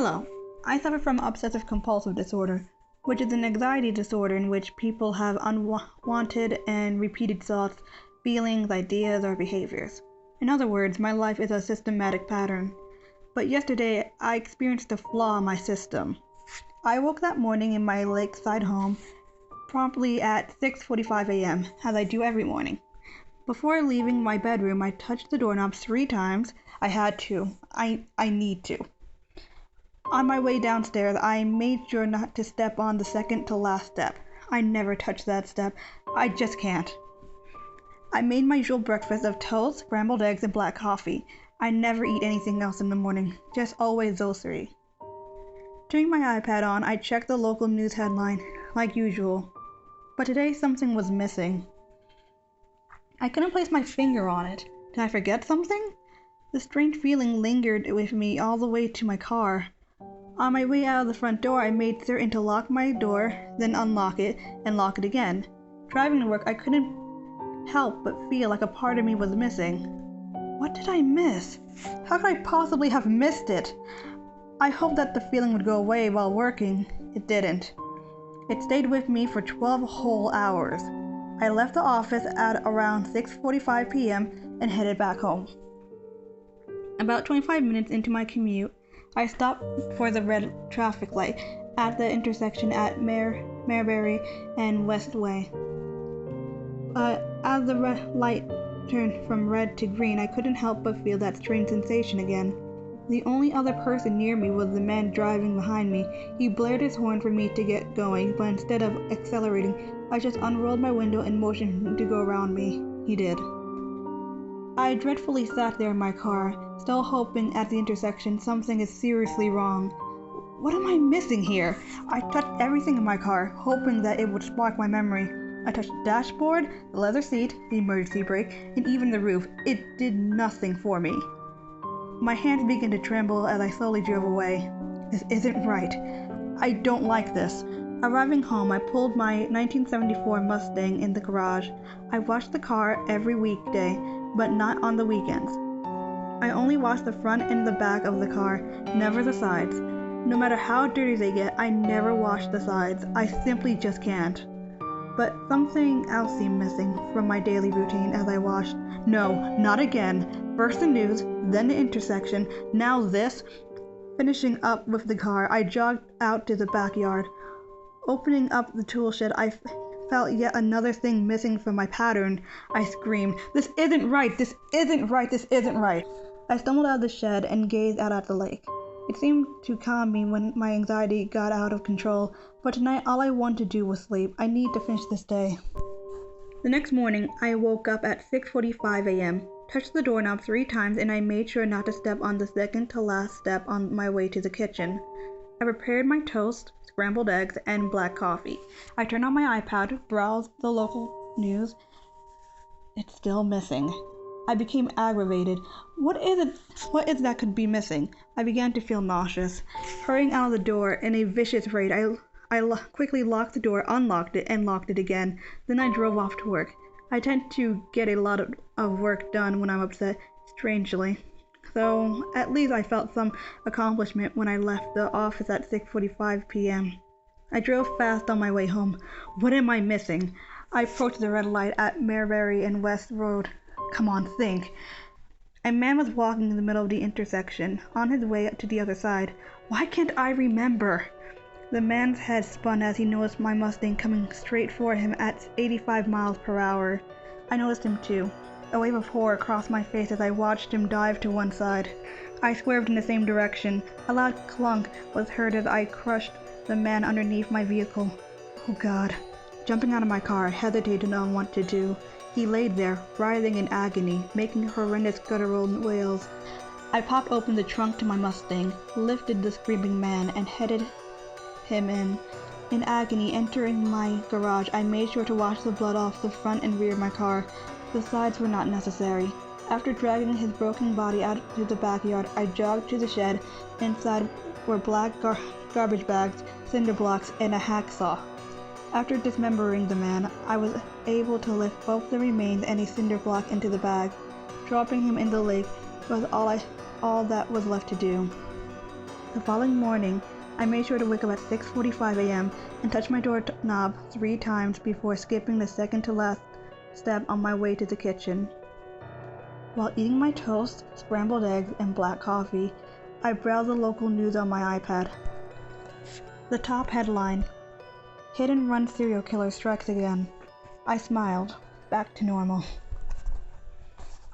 Hello. I suffer from obsessive-compulsive disorder, which is an anxiety disorder in which people have unwanted and repeated thoughts, feelings, ideas, or behaviors. In other words, my life is a systematic pattern. But yesterday, I experienced a flaw in my system. I woke that morning in my lakeside home promptly at 6:45 a.m., as I do every morning. Before leaving my bedroom, I touched the doorknob 3 times. I had to. I need to. On my way downstairs, I made sure not to step on the second to last step. I never touch that step. I just can't. I made my usual breakfast of toast, scrambled eggs, and black coffee. I never eat anything else in the morning, just always those 3. Turning my iPad on, I checked the local news headline, like usual. But today something was missing. I couldn't place my finger on it. Did I forget something? The strange feeling lingered with me all the way to my car. On my way out of the front door, I made certain to lock my door, then unlock it, and lock it again. Driving to work, I couldn't help but feel like a part of me was missing. What did I miss? How could I possibly have missed it? I hoped that the feeling would go away while working. It didn't. It stayed with me for 12 whole hours. I left the office at around 6:45 p.m. and headed back home. About 25 minutes into my commute, I stopped for the red traffic light at the intersection at Mareberry and Westway. As the red light turned from red to green, I couldn't help but feel that strange sensation again. The only other person near me was the man driving behind me. He blared his horn for me to get going, but instead of accelerating, I just unrolled my window and motioned him to go around me. He did. I dreadfully sat there in my car, still hoping at the intersection something is seriously wrong. What am I missing here? I touched everything in my car, hoping that it would spark my memory. I touched the dashboard, the leather seat, the emergency brake, and even the roof. It did nothing for me. My hands began to tremble as I slowly drove away. This isn't right. I don't like this. Arriving home, I pulled my 1974 Mustang in the garage. I washed the car every weekday, but not on the weekends. I only wash the front and the back of the car, never the sides. No matter how dirty they get, I never wash the sides. I simply just can't. But something else seemed missing from my daily routine as I washed. No, not again. First the news, then the intersection, now this. Finishing up with the car, I jogged out to the backyard. Opening up the tool shed, I felt yet another thing missing from my pattern. I screamed, "This isn't right! This isn't right! This isn't right!" I stumbled out of the shed and gazed out at the lake. It seemed to calm me when my anxiety got out of control, but tonight all I wanted to do was sleep. I need to finish this day. The next morning, I woke up at 6:45 a.m., touched the doorknob 3 times, and I made sure not to step on the second to last step on my way to the kitchen. I prepared my toast, scrambled eggs, and black coffee. I turned on my iPad, browsed the local news. It's still missing. I became aggravated. What is it that could be missing? I began to feel nauseous. Hurrying out of the door in a vicious rage, I quickly locked the door, unlocked it, and locked it again. Then I drove off to work. I tend to get a lot of work done when I'm upset, strangely. So at least I felt some accomplishment when I left the office at 6:45 p.m. I drove fast on my way home. What am I missing? I approached the red light at Mareberry and West Road. Come on, think. A man was walking in the middle of the intersection, on his way to the other side. Why can't I remember? The man's head spun as he noticed my Mustang coming straight for him at 85 miles per hour. I noticed him too. A wave of horror crossed my face as I watched him dive to one side. I swerved in the same direction. A loud clunk was heard as I crushed the man underneath my vehicle. Oh God. Jumping out of my car, I hesitated on what to do. He laid there, writhing in agony, making horrendous guttural wails. I popped open the trunk to my Mustang, lifted the screaming man, and headed him in. In agony, entering my garage, I made sure to wash the blood off the front and rear of my car. The sides were not necessary. After dragging his broken body out to the backyard, I jogged to the shed. Inside were black garbage bags, cinder blocks, and a hacksaw. After dismembering the man, I was able to lift both the remains and a cinder block into the bag. Dropping him in the lake was all that was left to do. The following morning, I made sure to wake up at 6:45 a.m. and touch my doorknob 3 times before skipping the second to last step on my way to the kitchen. While eating my toast, scrambled eggs, and black coffee, I browsed the local news on my iPad. The top headline: Hit and run serial killer strikes again. I smiled. Back to normal.